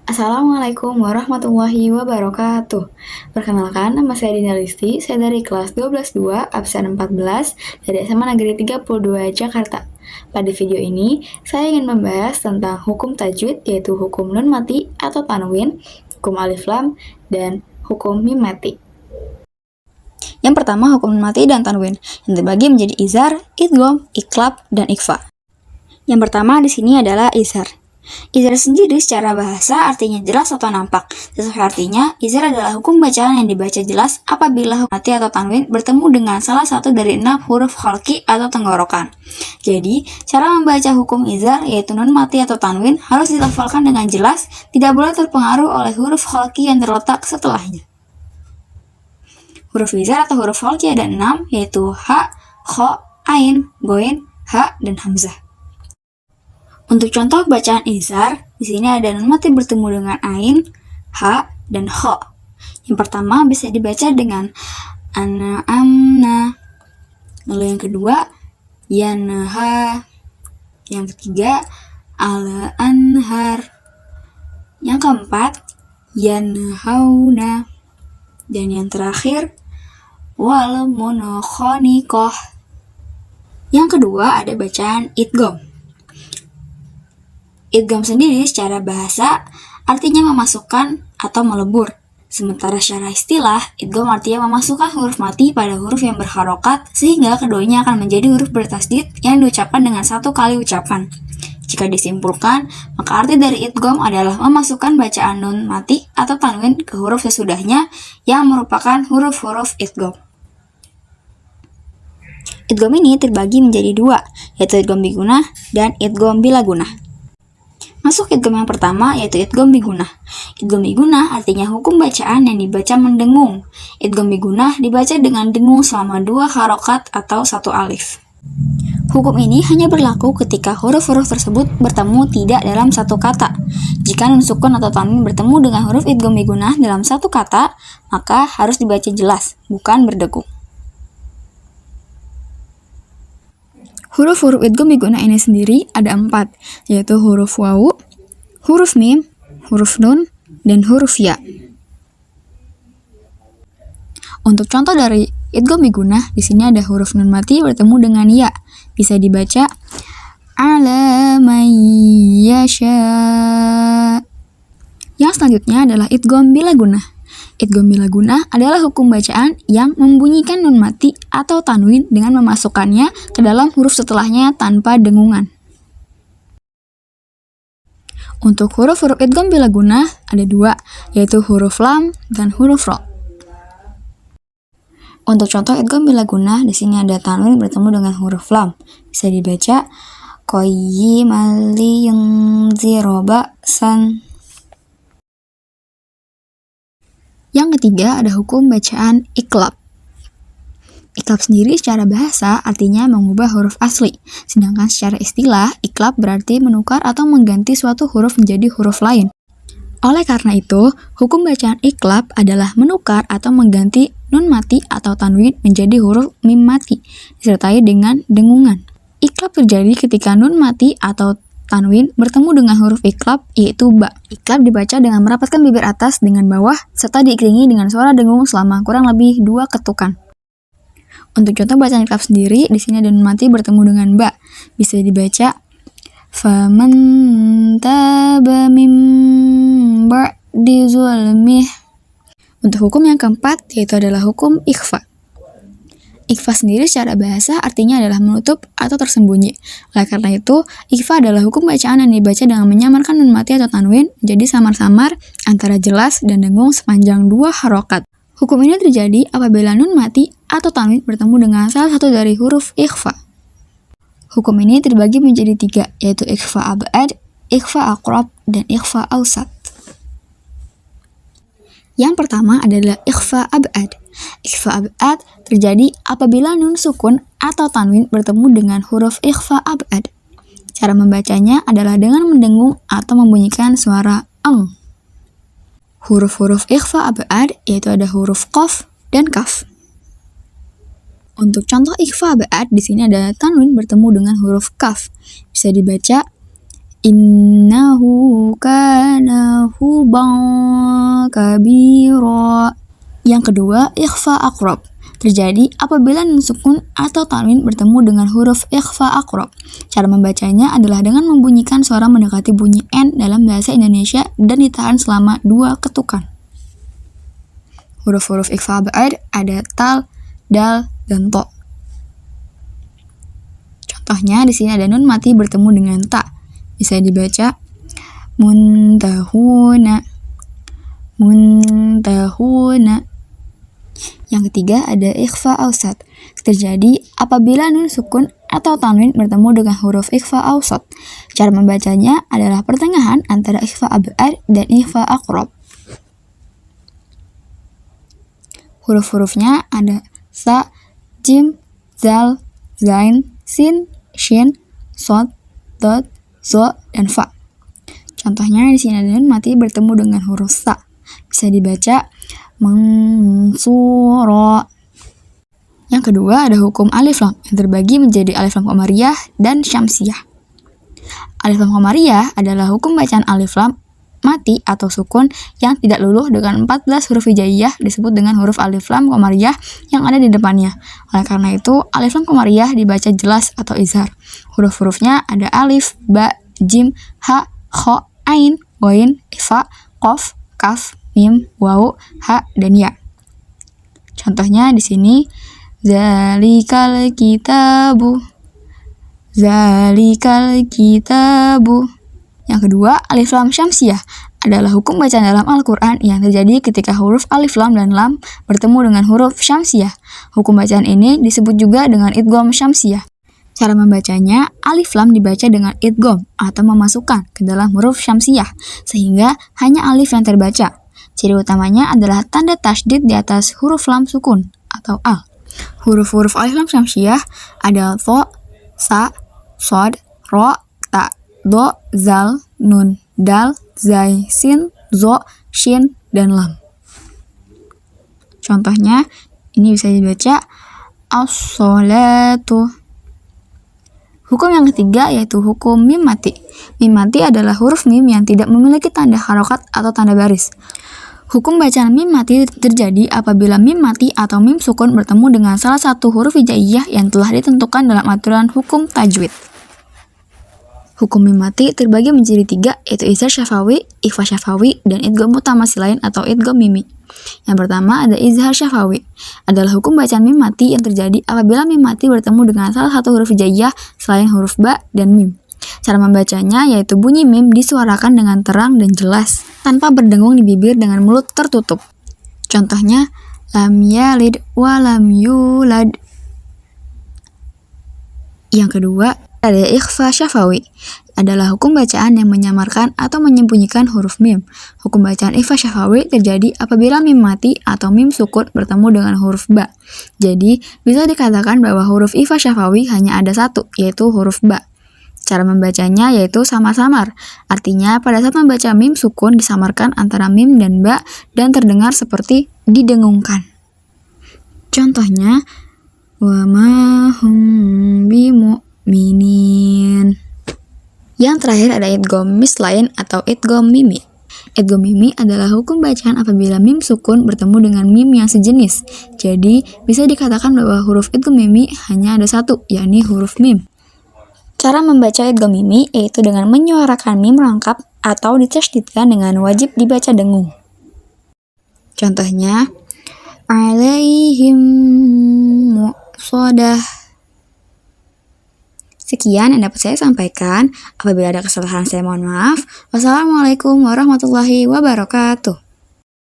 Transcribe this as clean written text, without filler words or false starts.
Assalamualaikum warahmatullahi wabarakatuh. Perkenalkan, nama saya Dina Listi, saya dari kelas 12-2, absen 14, dari SMA Negeri 32 Jakarta. Pada video ini, saya ingin membahas tentang hukum tajwid, yaitu hukum nun mati atau tanwin, hukum alif lam, dan hukum mim mati. Yang pertama, hukum nun mati dan tanwin, yang terbagi menjadi izhar, idgham, iqlab, dan ikhfa. Yang pertama di sini adalah izhar. Izhar sendiri secara bahasa artinya jelas atau nampak. Sesuai artinya, izhar adalah hukum bacaan yang dibaca jelas apabila hukum mati atau tanwin bertemu dengan salah satu dari 6 huruf khalqi atau tenggorokan. Jadi, cara membaca hukum izhar yaitu nun mati atau tanwin harus dilafalkan dengan jelas, tidak boleh terpengaruh oleh huruf khalqi yang terletak setelahnya. Huruf izhar atau huruf khalqi ada 6, yaitu ha, kho, ain, goin, ha, dan hamzah. Untuk contoh bacaan izhar, di sini ada nun mati bertemu dengan ain, ha, dan kho. Yang pertama bisa dibaca dengan an'amna. Lalu yang kedua, yanha. Yang ketiga, ala anhar. Yang keempat, yanhauna. Dan yang terakhir, wal munakhaniqah. Yang kedua ada bacaan idgham. Idgham sendiri secara bahasa artinya memasukkan atau melebur. Sementara secara istilah, idgham artinya memasukkan huruf mati pada huruf yang berharokat sehingga keduanya akan menjadi huruf bertasdid yang diucapkan dengan satu kali ucapan. Jika disimpulkan, maka arti dari idgham adalah memasukkan bacaan nun mati atau tanwin ke huruf sesudahnya yang merupakan huruf-huruf idgham. Idgham ini terbagi menjadi dua, yaitu idgham bigunah dan idgham bilagunah. Masuk idgham yang pertama yaitu idgham bigunah. Idgham bigunah artinya hukum bacaan yang dibaca mendengung. Idgham bigunah dibaca dengan dengung selama 2 harokat atau 1 alif. Hukum ini hanya berlaku ketika huruf-huruf tersebut bertemu tidak dalam satu kata. Jika nun sukun atau tanwin bertemu dengan huruf idgham bigunah dalam satu kata, maka harus dibaca jelas, bukan berdengung. Huruf-huruf idgham bigunah ini sendiri ada 4, yaitu huruf wawu, huruf mim, huruf nun, dan huruf ya. Untuk contoh dari idgham bigunah, di sini ada huruf nun mati bertemu dengan ya. Bisa dibaca ala may yasha. Yang selanjutnya adalah idgham bilagunah. Idgham bilagunah adalah hukum bacaan yang membunyikan nun mati atau tanwin dengan memasukkannya ke dalam huruf setelahnya tanpa dengungan. Untuk huruf-huruf idgham bilagunah ada 2, yaitu huruf lam dan huruf ro. Untuk contoh idgham bilagunah, di sini ada tanwin bertemu dengan huruf lam. Bisa dibaca qayyiman liyunzira ba'san. Yang ketiga ada hukum bacaan iqlab. Iqlab sendiri secara bahasa artinya mengubah huruf asli, sedangkan secara istilah iqlab berarti menukar atau mengganti suatu huruf menjadi huruf lain. Oleh karena itu, hukum bacaan iqlab adalah menukar atau mengganti nun mati atau tanwin menjadi huruf mim mati, disertai dengan dengungan. Iqlab terjadi ketika nun mati atau tanwin bertemu dengan huruf iqlab yaitu ba. Iqlab dibaca dengan merapatkan bibir atas dengan bawah serta diiringi dengan suara dengung selama kurang lebih 2 ketukan. Untuk contoh bacaan iqlab sendiri, di sini ada nun mati bertemu dengan ba. Bisa dibaca faman taba mim ba'di zulmih. Untuk hukum yang keempat yaitu adalah hukum ikhfa. Ikhfa sendiri secara bahasa artinya adalah menutup atau tersembunyi. Oleh karena itu, ikhfa adalah hukum bacaan yang dibaca dengan menyamarkan nun mati atau tanwin menjadi samar-samar antara jelas dan dengung sepanjang 2 harokat. Hukum ini terjadi apabila nun mati atau tanwin bertemu dengan salah satu dari huruf ikhfa. Hukum ini terbagi menjadi 3, yaitu ikhfa ab'ad, ikhfa aqrab, dan ikhfa awsat. Yang pertama adalah ikhfa ab'ad. Ikhfa ab'ad terjadi apabila nun sukun atau tanwin bertemu dengan huruf ikhfa ab'ad. Cara membacanya adalah dengan mendengung atau membunyikan suara eng. Huruf-huruf ikhfa ab'ad yaitu ada huruf qaf dan kaf. Untuk contoh ikhfa ab'ad di sini ada tanwin bertemu dengan huruf kaf. Bisa dibaca Innahu kana huban kabira. Yang kedua, ikhfa aqrab. Terjadi apabila nun sukun atau tanwin bertemu dengan huruf ikhfa aqrab. Cara membacanya adalah dengan membunyikan suara mendekati bunyi N dalam bahasa Indonesia dan ditahan selama 2 ketukan. Huruf-huruf ikhfa ba'ad ada tal, dal, dan to. Contohnya di sini ada nun mati bertemu dengan ta. Bisa dibaca muntahuna, muntahuna. Yang ketiga ada ikhfa awsat. Terjadi apabila nun sukun atau tanwin bertemu dengan huruf ikhfa awsat. Cara membacanya adalah pertengahan antara ikhfa ab'ad dan ikhfa aqrab. Huruf-hurufnya ada sa, jim, zal, zain, sin, shin, sod, dot, zo, dan fa. Contohnya di sini ada nun mati bertemu dengan huruf sa. Bisa dibaca mansura. Yang kedua ada hukum alif lam yang terbagi menjadi alif lam qamariyah dan syamsiyah. Alif lam qamariyah adalah hukum bacaan alif lam mati atau sukun yang tidak luluh dengan 14 huruf hijaiyah disebut dengan huruf alif lam qamariyah yang ada di depannya. Oleh karena itu, alif lam qamariyah dibaca jelas atau izhar. Huruf-hurufnya ada alif, ba, jim, ha, kho, ain, ghain, fa, qaf, kaf, mim, waw, ha, dan ya. Contohnya di sini zalikal kitabu, zalikal kitabu. Yang kedua, alif lam syamsiyah adalah hukum bacaan dalam Al-Quran yang terjadi ketika huruf alif lam dan lam bertemu dengan huruf syamsiyah. Hukum bacaan ini disebut juga dengan idgham syamsiyah. Cara membacanya, alif lam dibaca dengan idgham atau memasukkan ke dalam huruf syamsiyah, sehingga hanya alif yang terbaca. Ciri utamanya adalah tanda tasydid di atas huruf lam sukun atau al. Huruf-huruf alif lam syamsiyah ada tho, sa, sod, ro, ta, do, zal, nun, dal, zai, sin, zo, shin, dan lam. Contohnya, ini bisa dibaca as-sholatu. Hukum yang ketiga yaitu hukum mim mati. Mim mati adalah huruf mim yang tidak memiliki tanda harokat atau tanda baris. Hukum bacaan mim mati terjadi apabila mim mati atau mim sukun bertemu dengan salah satu huruf hijaiyah yang telah ditentukan dalam aturan hukum tajwid. Hukum mim mati terbagi menjadi 3, yaitu izhar syafawi, ikhfa syafawi, dan idgham mutamatsilain atau idgham mimi. Yang pertama ada izhar syafawi, adalah hukum bacaan mim mati yang terjadi apabila mim mati bertemu dengan salah satu huruf hijaiyah selain huruf ba dan mim. Cara membacanya yaitu bunyi mim disuarakan dengan terang dan jelas, tanpa berdengung di bibir dengan mulut tertutup. Contohnya, lam yalid wa lam yulad. Yang kedua, ada ikhfa syafawi, adalah hukum bacaan yang menyamarkan atau menyembunyikan huruf mim. Hukum bacaan ikhfa syafawi terjadi apabila mim mati atau mim sukun bertemu dengan huruf ba. Jadi, bisa dikatakan bahwa huruf ikhfa syafawi hanya ada satu, yaitu huruf ba. Cara membacanya yaitu samar-samar. Artinya, pada saat membaca mim sukun disamarkan antara mim dan ba dan terdengar seperti didengungkan. Contohnya, wa ma hum bimu'minin. Yang terakhir ada idgham mislain atau idgham mimi. Idgham mimi adalah hukum bacaan apabila mim sukun bertemu dengan mim yang sejenis. Jadi, bisa dikatakan bahwa huruf idgham mimi hanya ada satu, yakni huruf mim. Cara membaca idgham mimi yaitu dengan menyuarakan mim rangkap atau ditasydidkan dengan wajib dibaca dengung. Contohnya, alaihim mu'sodah. Sekian yang dapat saya sampaikan. Apabila ada kesalahan saya mohon maaf. Wassalamualaikum warahmatullahi wabarakatuh.